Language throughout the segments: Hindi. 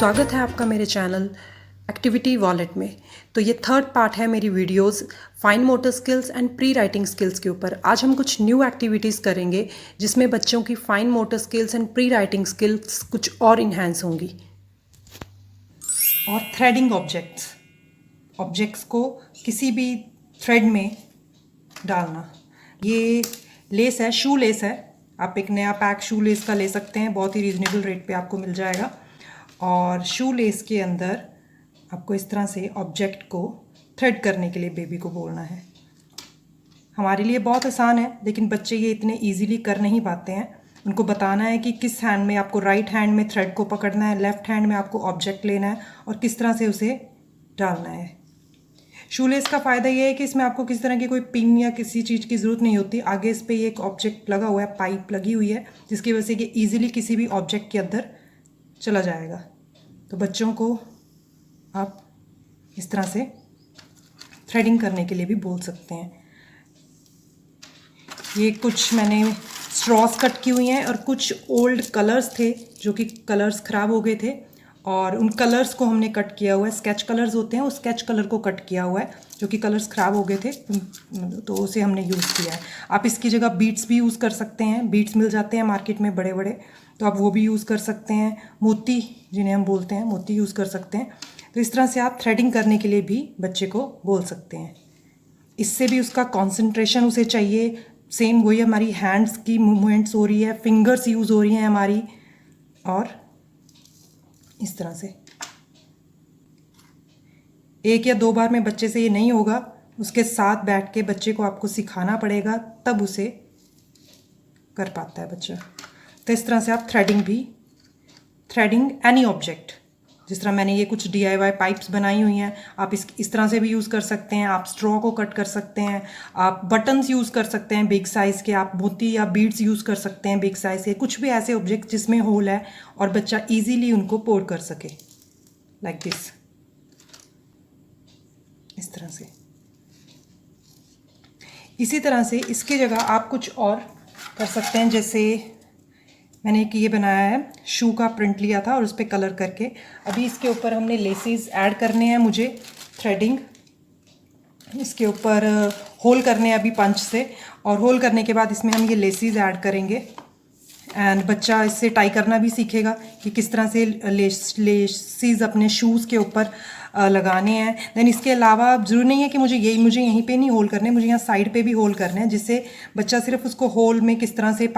स्वागत है आपका मेरे चैनल एक्टिविटी वॉलेट में। तो ये थर्ड पार्ट है मेरी videos fine motor skills and pre writing skills के ऊपर। आज हम कुछ न्यू एक्टिविटीज़ करेंगे जिसमें बच्चों की fine motor skills and pre writing skills कुछ और इन्हेंस होंगी। और थ्रेडिंग ऑब्जेक्ट्स को किसी भी थ्रेड में डालना। ये लेस है, शू लेस है। आप एक नया पैक शू लेस का ले सकते हैं, बहुत ही रीज़नेबल रेट पे आपको मिल जाएगा। और शू लेस के अंदर आपको इस तरह से ऑब्जेक्ट को थ्रेड करने के लिए बेबी को बोलना है। हमारे लिए बहुत आसान है, लेकिन बच्चे ये इतने इजीली कर नहीं पाते हैं। उनको बताना है कि किस हैंड में आपको राइट हैंड में थ्रेड को पकड़ना है, लेफ्ट हैंड में आपको ऑब्जेक्ट लेना है और किस तरह से उसे डालना है। शूलेस का फ़ायदा ये है कि इसमें आपको किसी तरह की कोई पिन या किसी चीज़ की ज़रूरत नहीं होती। आगे इस पर एक ऑब्जेक्ट लगा हुआ है, पाइप लगी हुई है, जिसकी वजह से ये ईजिली किसी भी ऑब्जेक्ट के अंदर चला जाएगा। तो बच्चों को आप इस तरह से थ्रेडिंग करने के लिए भी बोल सकते हैं। ये कुछ मैंने स्ट्रॉस कट की हुई हैं और कुछ ओल्ड कलर्स थे जो कि कलर्स ख़राब हो गए थे और उन कलर्स को हमने कट किया हुआ है। स्केच कलर्स होते हैं, उस स्केच कलर को कट किया हुआ है जो कि कलर्स ख़राब हो गए थे, तो उसे हमने यूज़ किया है। आप इसकी जगह बीट्स भी यूज़ कर सकते हैं। बीट्स मिल जाते हैं मार्केट में बड़े बड़े, तो आप वो भी यूज़ कर सकते हैं। मोती जिन्हें हम बोलते हैं, मोती यूज़ कर सकते हैं। तो इस तरह से आप थ्रेडिंग करने के लिए भी बच्चे को बोल सकते हैं। इससे भी उसका कंसंट्रेशन उसे चाहिए। सेम वही हमारी हैंड्स की मूवमेंट्स हो रही है, फिंगर्स यूज़ हो रही हैं हमारी, और इस तरह से एक या दो बार में बच्चे से ये नहीं होगा। उसके साथ बैठ के बच्चे को आपको सिखाना पड़ेगा, तब उसे कर पाता है बच्चा। तो इस तरह से आप थ्रेडिंग एनी ऑब्जेक्ट, जिस तरह मैंने ये कुछ DIY पाइप्स बनाई हुई हैं, आप इस तरह से भी यूज़ कर सकते हैं। आप स्ट्रॉ को कट कर सकते हैं, आप बटन्स यूज़ कर सकते हैं बिग साइज़ के, आप मोती या बीड्स यूज़ कर सकते हैं बिग साइज़ के। कुछ भी ऐसे ऑब्जेक्ट जिसमें होल है और बच्चा ईजीली उनको पोर कर सके, लाइक दिस, इस तरह से। इसी तरह से इसकी जगह आप कुछ और कर सकते हैं। जैसे मैंने एक ये बनाया है, शू का प्रिंट लिया था और उस पर कलर करके अभी इसके ऊपर हमने लेसेस ऐड करने हैं। मुझे थ्रेडिंग इसके ऊपर होल करने हैं अभी पंच से, और होल करने के बाद इसमें हम ये लेसेस ऐड करेंगे। एंड बच्चा इससे टाई करना भी सीखेगा कि किस तरह से लेसेस अपने शूज़ के ऊपर लगाने हैं। देन इसके अलावा ज़रूरी नहीं है कि मुझे यहीं पे नहीं होल करने, मुझे यहाँ साइड पे भी होल करने हैं, जिससे बच्चा सिर्फ उसको होल में किस तरह से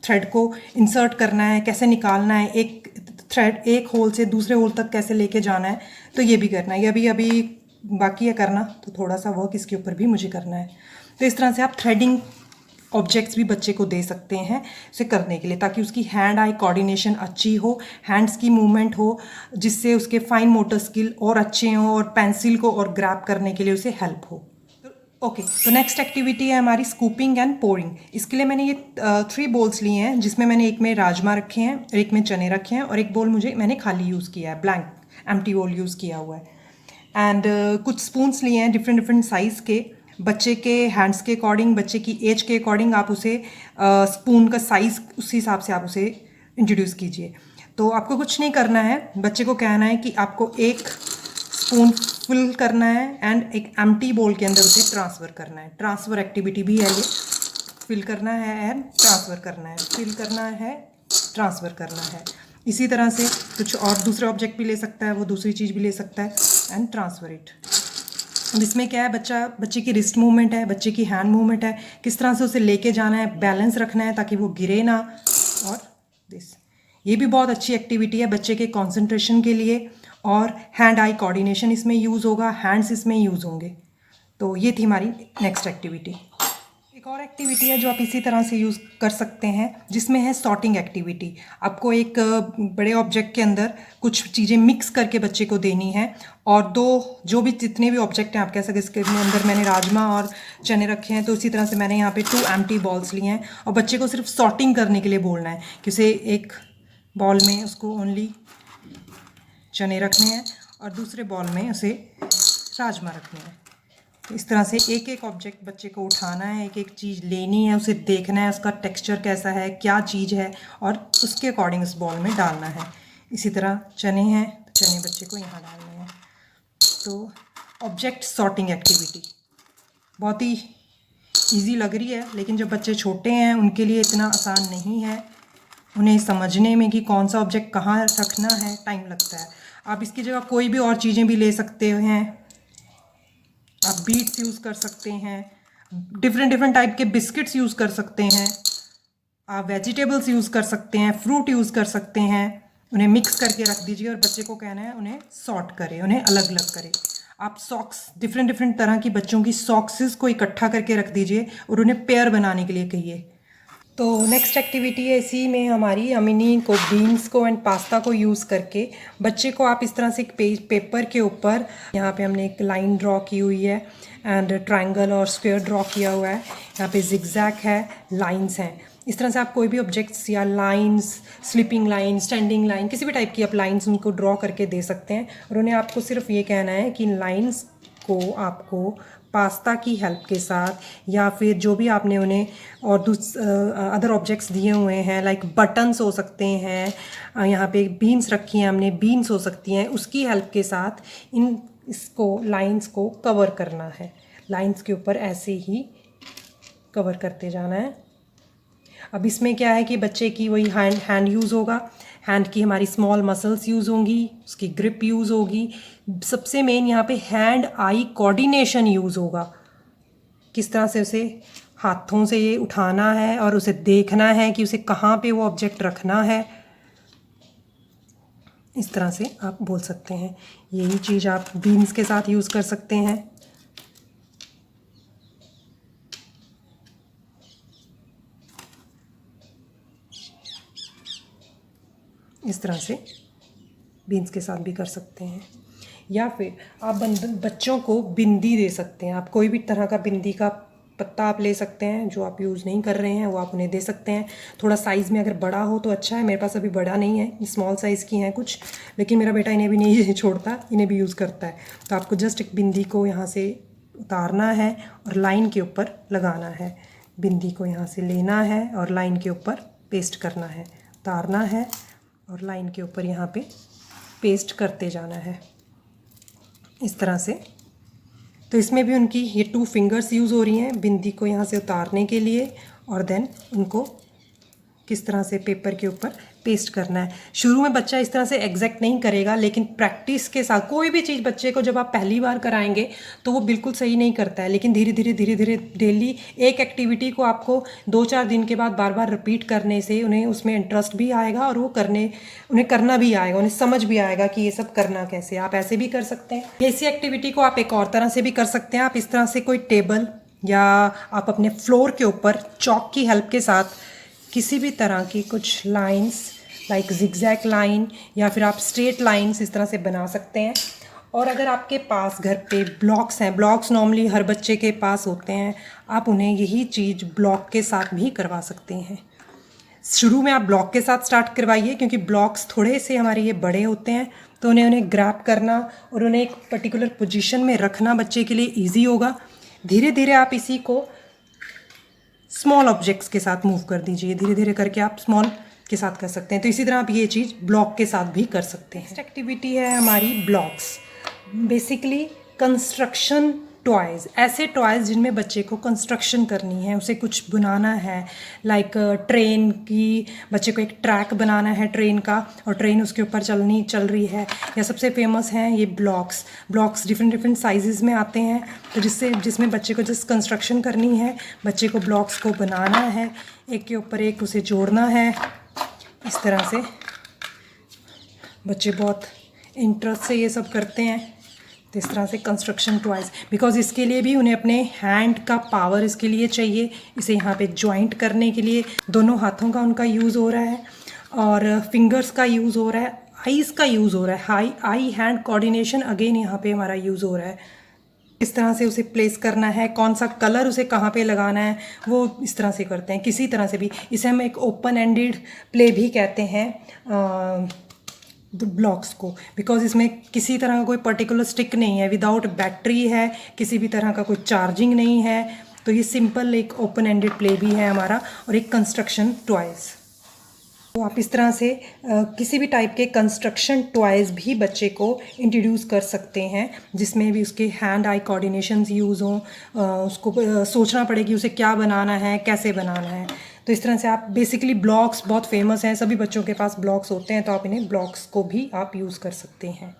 थ्रेड को इंसर्ट करना है, कैसे निकालना है, एक थ्रेड एक होल से दूसरे होल तक कैसे लेके जाना है, तो ये भी करना है। ये अभी बाकी है करना, तो थोड़ा सा वर्क इसके ऊपर भी मुझे करना है। तो इस तरह से आप थ्रेडिंग ऑब्जेक्ट्स भी बच्चे को दे सकते हैं इसे करने के लिए, ताकि उसकी हैंड आई कोऑर्डिनेशन अच्छी हो, हैंड्स की मूवमेंट हो, जिससे उसके फाइन मोटर स्किल और अच्छे हों और पेंसिल को और ग्रैब करने के लिए उसे हेल्प हो। ओके, तो नेक्स्ट एक्टिविटी है हमारी स्कूपिंग एंड पोरिंग। इसके लिए मैंने ये 3 बोल्स लिए हैं, जिसमें मैंने एक में राजमा रखे हैं, एक में चने रखे हैं और एक बोल मैंने खाली यूज़ किया है, ब्लैंक एम्प्टी बोल यूज़ किया हुआ है। एंड कुछ स्पून्स लिए हैं डिफरेंट साइज़ के। बच्चे के हैंड्स के अकॉर्डिंग, बच्चे की एज के अकॉर्डिंग आप उसे स्पून का साइज़ उसी हिसाब से आप उसे इंट्रोड्यूस कीजिए। तो आपको कुछ नहीं करना है, बच्चे को कहना है कि आपको एक स्पून फिल करना है एंड एक एम्प्टी बोल के अंदर उसे ट्रांसफ़र करना है। ट्रांसफ़र एक्टिविटी भी है ये, फिल करना है एंड ट्रांसफ़र करना है, फिल करना है, ट्रांसफ़र करना है। इसी तरह से कुछ और दूसरे ऑब्जेक्ट भी ले सकता है, वो दूसरी चीज़ भी ले सकता है एंड ट्रांसफ़र इट। इसमें क्या है, बच्चे की रिस्ट मूवमेंट है, बच्चे की हैंड मूवमेंट है, किस तरह से उसे लेके जाना है, बैलेंस रखना है ताकि वो गिरे ना। और ये भी बहुत अच्छी एक्टिविटी है बच्चे के कंसंट्रेशन के लिए, और हैंड आई कोऑर्डिनेशन इसमें यूज़ होगा, हैंड्स इसमें यूज़ होंगे। तो ये थी हमारी नेक्स्ट एक्टिविटी। एक और एक्टिविटी है जो आप इसी तरह से यूज़ कर सकते हैं, जिसमें है सॉर्टिंग एक्टिविटी। आपको एक बड़े ऑब्जेक्ट के अंदर कुछ चीज़ें मिक्स करके बच्चे को देनी है, और जितने भी ऑब्जेक्ट हैं आप कह सकते हैं। इसके अंदर मैंने राजमा और चने रखे हैं, तो इसी तरह से मैंने यहाँ पे 2 एम्प्टी बॉल्स लिए हैं, और बच्चे को सिर्फ सॉर्टिंग करने के लिए बोलना है कि उसे एक बॉल में उसको ओनली चने रखने हैं और दूसरे बॉल में उसे राजमा रखने हैं। तो इस तरह से एक एक ऑब्जेक्ट बच्चे को उठाना है, एक एक चीज़ लेनी है, उसे देखना है उसका टेक्सचर कैसा है, क्या चीज़ है, और उसके अकॉर्डिंग उस बॉल में डालना है। इसी तरह चने हैं, चने बच्चे को यहाँ डालने हैं। तो ऑब्जेक्ट सॉर्टिंग एक्टिविटी बहुत ही इजी लग रही है, लेकिन जब बच्चे छोटे हैं उनके लिए इतना आसान नहीं है। उन्हें समझने में कि कौन सा ऑब्जेक्ट कहाँ रखना है टाइम लगता है। आप इसकी जगह कोई भी और चीज़ें भी ले सकते हैं। आप बीट्स यूज़ कर सकते हैं, डिफरेंट टाइप के बिस्किट्स यूज़ कर सकते हैं, आप वेजिटेबल्स यूज़ कर सकते हैं, फ्रूट यूज़ कर सकते हैं। उन्हें मिक्स करके रख दीजिए और बच्चे को कहना है उन्हें सॉर्ट करे, उन्हें अलग अलग करे। आप सॉक्स, डिफरेंट तरह की बच्चों की सॉक्सेस को इकट्ठा करके रख दीजिए और उन्हें पेयर बनाने के लिए कहिए। तो नेक्स्ट एक्टिविटी है इसी में हमारी, अमिनी को, बीन्स को एंड पास्ता को यूज़ करके बच्चे को आप इस तरह से एक पेपर के ऊपर, यहाँ पे हमने एक लाइन ड्रॉ की हुई है एंड ट्रायंगल और स्क्वायर ड्रॉ किया हुआ है। यहाँ पे जिगजैग है, लाइंस हैं। इस तरह से आप कोई भी ऑब्जेक्ट्स या lines, sleeping line, standing line, किसी भी टाइप की आप लाइंस उनको ड्रॉ करके दे सकते हैं और उन्हें आपको सिर्फ ये कहना है कि इन लाइंस को आपको पास्ता की हेल्प के साथ या फिर जो भी आपने उन्हें और अदर ऑब्जेक्ट्स दिए हुए हैं, लाइक बटन्स हो सकते हैं, यहाँ पे बीन्स रखी हैं हमने, बीन्स हो सकती हैं, उसकी हेल्प के साथ इसको लाइंस को कवर करना है। लाइंस के ऊपर ऐसे ही कवर करते जाना है। अब इसमें क्या है कि बच्चे की वही हैंड यूज़ होगा, हैंड की हमारी स्मॉल मसल्स यूज़ होंगी, उसकी ग्रिप यूज़ होगी। सबसे मेन यहाँ पे हैंड आई कोऑर्डिनेशन यूज़ होगा। किस तरह से उसे हाथों से ये उठाना है और उसे देखना है कि उसे कहाँ पे वो ऑब्जेक्ट रखना है। इस तरह से आप बोल सकते हैं। यही चीज़ आप बीन्स के साथ यूज़ कर सकते हैं। इस तरह से बीन्स के साथ भी कर सकते हैं। या फिर आप बच्चों को बिंदी दे सकते हैं। आप कोई भी तरह का बिंदी का पत्ता आप ले सकते हैं, जो आप यूज़ नहीं कर रहे हैं वो आप उन्हें दे सकते हैं। थोड़ा साइज़ में अगर बड़ा हो तो अच्छा है। मेरे पास अभी बड़ा नहीं है, स्मॉल साइज़ की हैं कुछ, लेकिन मेरा बेटा इन्हें भी नहीं छोड़ता, इन्हें भी यूज़ करता है। तो आपको जस्ट एक बिंदी को यहाँ से उतारना है और लाइन के ऊपर लगाना है। बिंदी को यहाँ से लेना है और लाइन के ऊपर पेस्ट करना है, उतारना है और लाइन के ऊपर यहाँ पे पेस्ट करते जाना है इस तरह से। तो इसमें भी उनकी ये 2 फिंगर्स यूज़ हो रही हैं बिंदी को यहाँ से उतारने के लिए और देन उनको किस तरह से पेपर के ऊपर पेस्ट करना है। शुरू में बच्चा इस तरह से एग्जैक्ट नहीं करेगा, लेकिन प्रैक्टिस के साथ कोई भी चीज़ बच्चे को जब आप पहली बार कराएंगे तो वो बिल्कुल सही नहीं करता है, लेकिन धीरे धीरे डेली एक एक्टिविटी को आपको 2-4 दिन के बाद बार बार रिपीट करने से उन्हें उसमें इंटरेस्ट भी आएगा और वो उन्हें करना भी आएगा, उन्हें समझ भी आएगा कि ये सब करना कैसे। आप ऐसे भी कर सकते हैं। इसी एक्टिविटी को आप एक और तरह से भी कर सकते हैं। आप इस तरह से कोई टेबल या आप अपने फ्लोर के ऊपर चॉक की हेल्प के साथ किसी भी तरह की कुछ लाइंस, लाइक जिगजैग लाइन या फिर आप स्ट्रेट लाइंस इस तरह से बना सकते हैं। और अगर आपके पास घर पे ब्लॉक्स हैं, ब्लॉक्स नॉर्मली हर बच्चे के पास होते हैं, आप उन्हें यही चीज़ ब्लॉक के साथ भी करवा सकते हैं। शुरू में आप ब्लॉक के साथ स्टार्ट करवाइए, क्योंकि ब्लॉक्स थोड़े से हमारे ये बड़े होते हैं, तो उन्हें ग्रैब करना और उन्हें एक पर्टिकुलर पोजीशन में रखना बच्चे के लिए ईजी होगा। धीरे धीरे आप इसी को स्मॉल ऑब्जेक्ट्स के साथ मूव कर दीजिए। धीरे धीरे करके आप स्मॉल के साथ कर सकते हैं। तो इसी तरह आप ये चीज़ ब्लॉक के साथ भी कर सकते हैं। नेक्स्ट एक्टिविटी है हमारी ब्लॉक्स। बेसिकली कंस्ट्रक्शन टॉयज़, ऐसे टॉयज़ जिनमें बच्चे को कंस्ट्रक्शन करनी है, उसे कुछ बनाना है, लाइक ट्रेन की, बच्चे को एक ट्रैक बनाना है ट्रेन का और ट्रेन उसके ऊपर चल रही है। या सबसे फेमस हैं ये ब्लॉक्स डिफरेंट साइजेस में आते हैं, तो जिसमें बच्चे को जस्ट कंस्ट्रक्शन करनी है, बच्चे को ब्लॉक्स को बनाना है, एक के ऊपर एक उसे जोड़ना है। इस तरह से बच्चे बहुत इंटरेस्ट से ये सब करते हैं। तो इस तरह से कंस्ट्रक्शन टॉयज़, बिकॉज इसके लिए भी उन्हें अपने हैंड का पावर इसके लिए चाहिए। इसे यहाँ पे जॉइंट करने के लिए दोनों हाथों का उनका यूज़ हो रहा है और फिंगर्स का यूज़ हो रहा है, आईज़ का यूज़ हो रहा है। आई हैंड कोऑर्डिनेशन अगेन यहाँ पे हमारा यूज़ हो रहा है। इस तरह से उसे प्लेस करना है, कौन सा कलर उसे कहाँ पे लगाना है, वो इस तरह से करते हैं। किसी तरह से भी इसे हम एक ओपन एंडेड प्ले भी कहते हैं ब्लॉक्स को, बिकॉज इसमें किसी तरह का कोई पर्टिकुलर स्टिक नहीं है, विदाउट बैटरी है, किसी भी तरह का कोई चार्जिंग नहीं है। तो ये सिंपल एक ओपन एंडेड प्ले भी है हमारा और एक कंस्ट्रक्शन टॉयज़। तो आप इस तरह से किसी भी टाइप के कंस्ट्रक्शन टॉयज़ भी बच्चे को इंट्रोड्यूस कर सकते हैं, जिसमें भी उसके हैंड आई कोऑर्डिनेशंस यूज़ हों, उसको सोचना पड़े कि उसे क्या बनाना है, कैसे बनाना है। तो इस तरह से आप बेसिकली ब्लॉक्स बहुत फेमस हैं, सभी बच्चों के पास ब्लॉक्स होते हैं, तो आप इन्हें ब्लॉक्स को भी आप यूज़ कर सकते हैं।